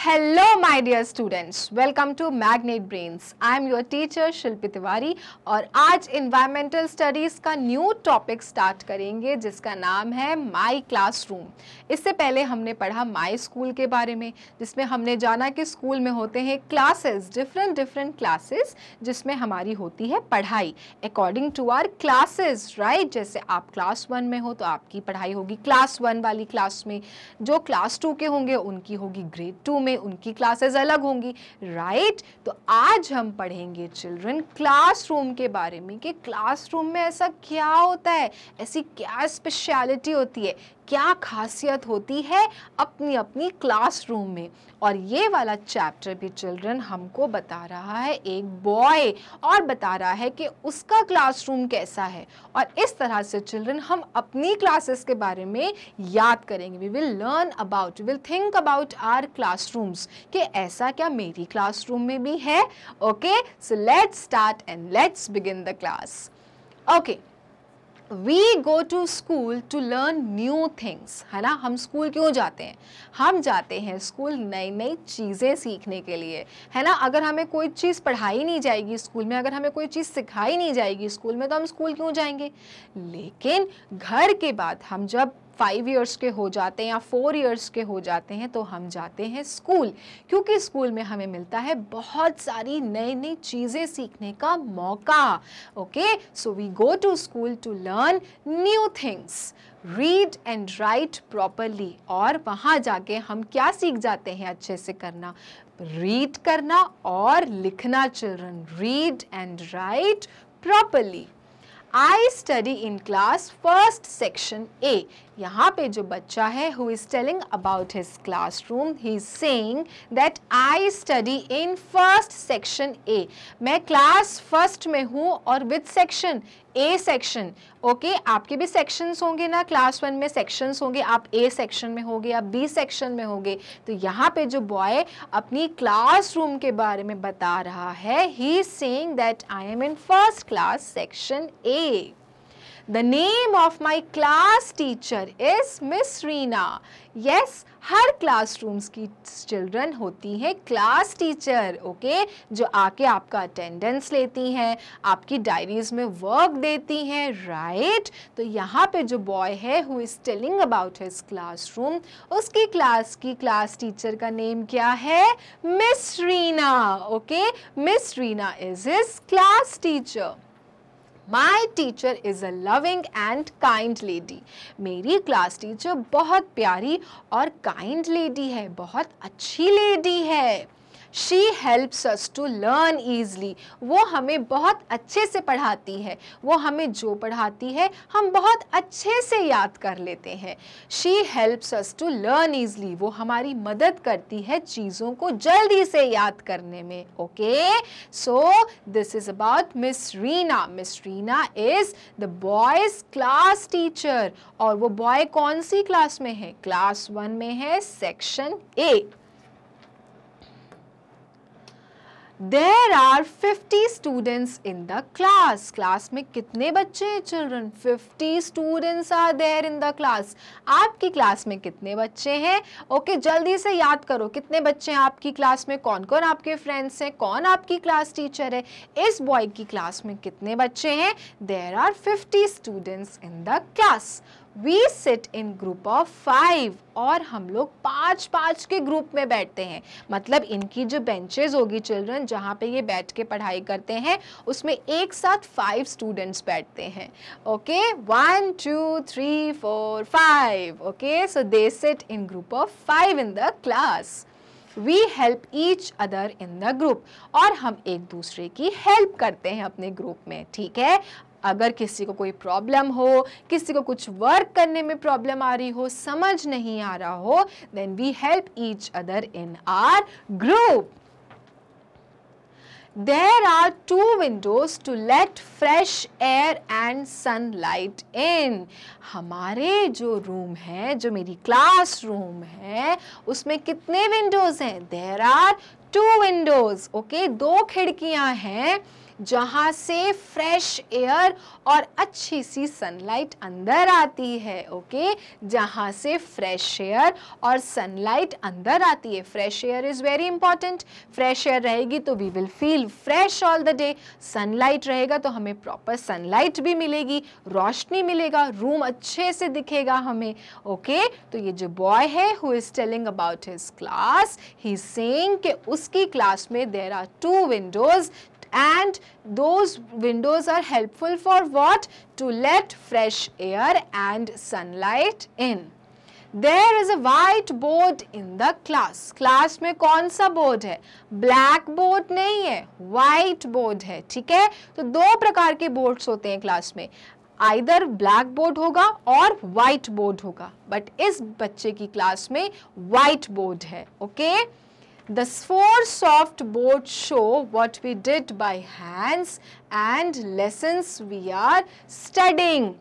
Hello my dear students, welcome to Magnet Brains. I am your teacher शिल्पी तिवारी और आज environmental studies का new topic start करेंगे जिसका नाम है माई क्लासरूम। इससे पहले हमने पढ़ा माई स्कूल के बारे में, जिसमें हमने जाना कि स्कूल में होते हैं क्लासेस, डिफरेंट क्लासेस जिसमें हमारी होती है पढ़ाई according to our classes, right. जैसे आप क्लास 1 में हो तो आपकी पढ़ाई होगी क्लास 1 वाली क्लास में, जो क्लास 2 के होंगे उनकी होगी ग्रेड 2 में, उनकी क्लासेस अलग होंगी, राइट। तो आज हम पढ़ेंगे चिल्ड्रन क्लासरूम के बारे में कि क्लासरूम में ऐसा क्या होता है, ऐसी क्या स्पेशलिटी होती है, क्या खासियत होती है अपनी अपनी क्लासरूम में। और ये वाला चैप्टर भी चिल्ड्रन हमको बता रहा है एक बॉय और बता रहा है कि उसका क्लासरूम कैसा है। और इस तरह से चिल्ड्रन हम अपनी क्लासेस के बारे में याद करेंगे। We will learn about, we will think about our classrooms कि ऐसा क्या मेरी क्लासरूम में भी है। Okay, so let's start and let's begin the class. Okay, we go to school to learn new things, है ना। हम स्कूल क्यों जाते हैं? हम जाते हैं स्कूल नई नई चीज़ें सीखने के लिए, है ना। अगर हमें कोई चीज़ पढ़ाई नहीं जाएगी स्कूल में, अगर हमें कोई चीज़ सिखाई नहीं जाएगी स्कूल में, तो हम स्कूल क्यों जाएंगे? लेकिन घर के बाद हम जब 5 इयर्स के हो जाते हैं या 4 इयर्स के हो जाते हैं तो हम जाते हैं स्कूल, क्योंकि स्कूल में हमें मिलता है बहुत सारी नई नई चीज़ें सीखने का मौका। Okay, so we go to school to learn new things, read and write properly. और वहाँ जाके हम क्या सीख जाते हैं अच्छे से करना? रीड करना और लिखना children, read and write properly. I study in class first section A. यहाँ पे जो बच्चा है who is telling about his classroom, he is saying that I study in first section A. मैं क्लास फर्स्ट में हूँ और with section A section. Okay, आपके भी सेक्शंस होंगे ना, क्लास 1 में सेक्शंस होंगे, आप A सेक्शन में होंगे, आप B सेक्शन में होंगे। तो यहाँ पे जो बॉय अपनी क्लासरूम के बारे में बता रहा है, he is saying that I am in first class section A. The name of my class teacher is Miss Reena. Yes, her classrooms की चिल्ड्रन होती हैं क्लास टीचर, ओके, जो आके आपका अटेंडेंस लेती हैं, आपकी डायरीज में वर्क देती हैं, राइट। तो यहाँ पे जो बॉय है who is telling about his classroom, उसकी क्लास की क्लास टीचर का नेम क्या है? Miss Reena. Okay, miss Reena is his class teacher. My teacher is a loving and kind lady. मेरी क्लास टीचर बहुत प्यारी और काइंड लेडी है, बहुत अच्छी लेडी है। She helps us to learn easily. वो हमें बहुत अच्छे से पढ़ाती है, वो हमें जो पढ़ाती है हम बहुत अच्छे से याद कर लेते हैं। She helps us to learn easily. वो हमारी मदद करती है चीज़ों को जल्दी से याद करने में। Okay, so this is about Miss Reena. Miss Reena is the boys class teacher. और वो बॉय कौन सी क्लास में है? क्लास 1 में है, section A. There are 50 students in the class. Class में कितने बच्चे हैं children? 50 students are there in the class. आपकी क्लास में कितने बच्चे हैं? ओके, जल्दी से याद करो कितने बच्चे हैं आपकी क्लास में, कौन कौन आपके फ्रेंड्स हैं, कौन आपकी क्लास टीचर है। इस बॉय की क्लास में कितने बच्चे हैं? There are 50 students in the class. We sit in group of 5. और हम लोग 5 के ग्रुप में बैठते हैं। मतलब इनकी जो बेंचेस होगी चिल्ड्रन, जहाँ पे ये बैठ के पढ़ाई करते हैं, उसमें एक साथ 5 स्टूडेंट्स बैठते हैं। Okay, 1 2 3 4 5। Okay, so they sit in group of 5 in the class. We help each other in the group. और हम एक दूसरे की हेल्प करते हैं अपने ग्रुप में, ठीक है। अगर किसी को कोई प्रॉब्लम हो, किसी को कुछ वर्क करने में प्रॉब्लम आ रही हो, समझ नहीं आ रहा हो, then we help each other in our group. There are 2 windows to let fresh air and sunlight in. हमारे जो रूम है, जो मेरी क्लास रूम है, उसमें कितने विंडोज हैं? There are 2 windows. ओके, 2 खिड़कियां हैं जहां से फ्रेश एयर और अच्छी सी सनलाइट अंदर आती है। ओके, जहां से फ्रेश एयर और सनलाइट अंदर आती है। Fresh air is very important. Fresh air रहेगी तो we will feel fresh all the day. Sunlight रहेगा तो हमें प्रॉपर सनलाइट भी मिलेगी, रोशनी मिलेगा, रूम अच्छे से दिखेगा हमें। ओके, तो ये जो बॉय है who is telling about his class, he is saying कि उसकी क्लास में there are 2 windows and those windows are helpful for what? To let fresh air and sunlight in. There is a white board in the class. Class में कौन सा board है? Black board नहीं है, white board है। ठीक है, तो 2 प्रकार के बोर्ड्स होते हैं क्लास में, आइदर ब्लैक बोर्ड होगा और व्हाइट बोर्ड होगा, बट इस बच्चे की क्लास में व्हाइट बोर्ड है। Okay, The 4 soft boards show what we did by hands and lessons we are studying.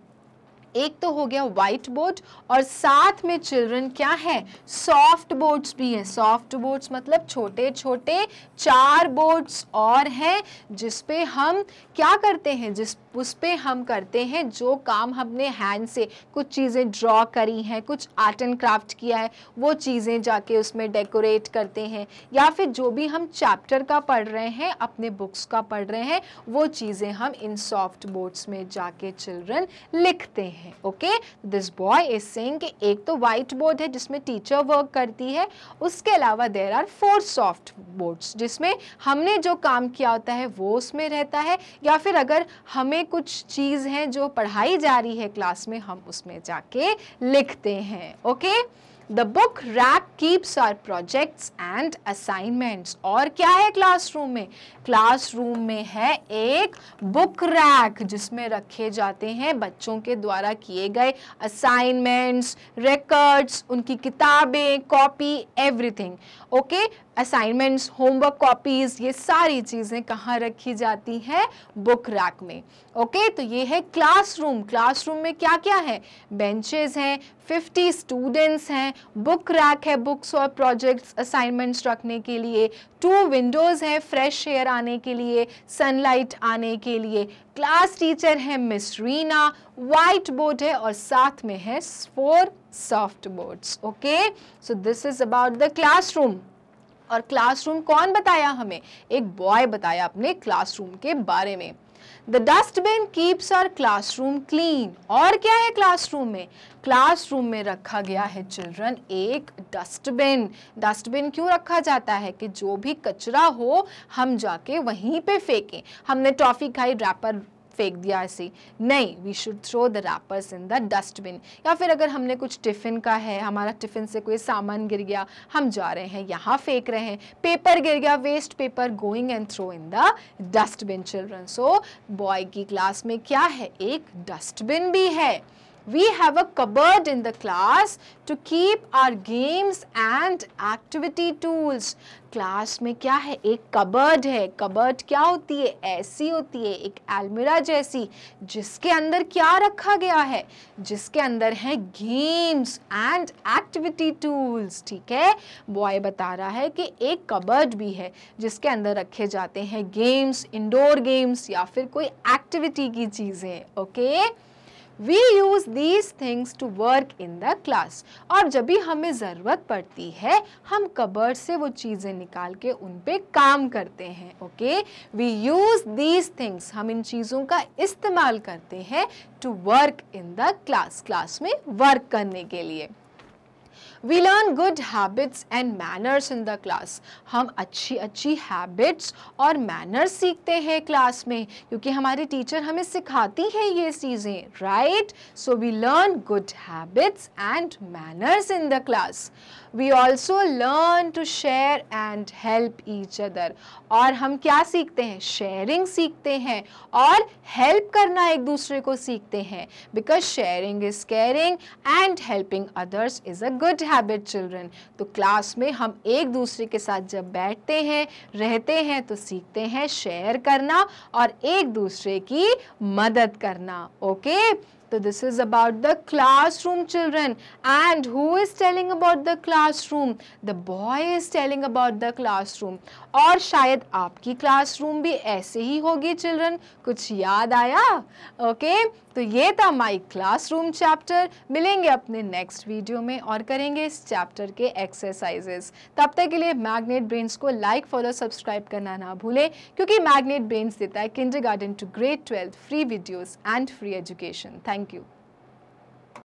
एक तो हो गया व्हाइट बोर्ड और साथ में चिल्ड्रन क्या है, सॉफ्ट बोर्ड्स भी हैं। सॉफ्ट बोर्ड्स मतलब छोटे छोटे 4 बोर्ड्स और हैं जिस पे हम क्या करते हैं, उस पे हम करते हैं जो काम हमने हैंड से कुछ चीज़ें ड्रॉ करी हैं, कुछ आर्ट एंड क्राफ्ट किया है, वो चीज़ें जाके उसमें डेकोरेट करते हैं, या फिर जो भी हम चैप्टर का पढ़ रहे हैं, अपने बुक्स का पढ़ रहे हैं, वो चीज़ें हम इन सॉफ्ट बोर्ड्स में जाके चिल्ड्रन लिखते हैं। Okay, this boy is saying कि एक तो व्हाइट बोर्ड है जिसमें टीचर वर्क करती है, उसके अलावा देयर आर 4 सॉफ्ट बोर्ड्स जिसमें हमने जो काम किया होता है वो उसमें रहता है, या फिर अगर हमें कुछ चीज़ है जो पढ़ाई जा रही है क्लास में, हम उसमें जाके लिखते हैं। Okay, The book rack keeps our projects and assignments. और क्या है क्लासरूम में? क्लासरूम में है एक बुक रैक जिसमें रखे जाते हैं बच्चों के द्वारा किए गए असाइनमेंट्स, रिकॉर्ड्स, उनकी किताबें, copy, everything. Okay, assignments, homework copies, ये सारी चीज़ें कहाँ रखी जाती हैं? बुक रैक में। ओके, तो ये है क्लासरूम। क्लासरूम में क्या क्या है? बेंचेस हैं, 50 स्टूडेंट्स हैं, बुक रैक है बुक्स और प्रोजेक्ट्स, असाइनमेंट्स रखने के लिए, 2 विंडोज़ हैं फ्रेश एयर आने के लिए, सनलाइट आने के लिए, क्लास टीचर है मिस रीना, वाइट बोर्ड है और साथ में है 4 soft boards. Okay, so this is about the classroom. और क्लासरूम कौन बताया हमें? एक बॉय बताया अपने क्लासरूम के बारे में। The dustbin keeps our classroom clean. और क्या है क्लासरूम में? क्लासरूम में रखा गया है चिल्ड्रन एक डस्टबिन। डस्टबिन क्यों रखा जाता है? कि जो भी कचरा हो हम जाके वहीं पे फेंकें। हमने टॉफ़ी खाई, रैपर फेंक दिया ऐसे नहीं, we should throw the wrappers in the dustbin. या फिर अगर हमने कुछ टिफ़िन का है, हमारा टिफ़िन से कोई सामान गिर गया, हम जा रहे हैं यहाँ फेंक रहे हैं, पेपर गिर गया, waste paper, going and throw in the dustbin children. So boy की क्लास में क्या है? एक डस्टबिन भी है। We have a cupboard in the class to keep our games and activity tools. Class में क्या है? एक कबर्ड है। कबर्ड क्या होती है? ऐसी होती है एक अलमीरा जैसी, जिसके अंदर क्या रखा गया है? जिसके अंदर है गेम्स एंड एक्टिविटी टूल्स। ठीक है, बॉय बता रहा है कि एक कबर्ड भी है जिसके अंदर रखे जाते हैं गेम्स, इंडोर गेम्स या फिर कोई एक्टिविटी की चीज़ें। Okay, We use these things to work in the class. और जब भी हमें ज़रूरत पड़ती है हम कबर्ड से वो चीज़ें निकाल के उन पे काम करते हैं। Okay, we use these things, हम इन चीज़ों का इस्तेमाल करते हैं to work in the class, class में वर्क करने के लिए। We learn good habits and manners in the class. हम अच्छी अच्छी हैबिट्स और मैनर्स सीखते हैं क्लास में, क्योंकि हमारी टीचर हमें सिखाती है ये चीज़ें, right? So we learn good habits and manners in the class. We also learn to share and help each other. और हम क्या सीखते हैं? शेयरिंग सीखते हैं और हेल्प करना एक दूसरे को सीखते हैं। Because sharing is caring and helping others is a good habit, children. तो क्लास में हम एक दूसरे के साथ जब बैठते हैं, रहते हैं, तो सीखते हैं शेयर करना और एक दूसरे की मदद करना। ओके, तो this is about the classroom children, and who is telling about the classroom? The boy is telling about the classroom. और शायद आपकी क्लासरूम भी ऐसे ही होगी चिल्ड्रन, कुछ याद आया? ओके, तो ये था माय क्लासरूम चैप्टर। मिलेंगे अपने नेक्स्ट वीडियो में और करेंगे इस चैप्टर के एक्सरसाइजेस। तब तक के लिए मैग्नेट ब्रेन्स को लाइक, फॉलो, सब्सक्राइब करना ना भूलें, क्योंकि मैग्नेट ब्रेन्स देता है kindergarten to grade 12 free videos and free education. Thank you.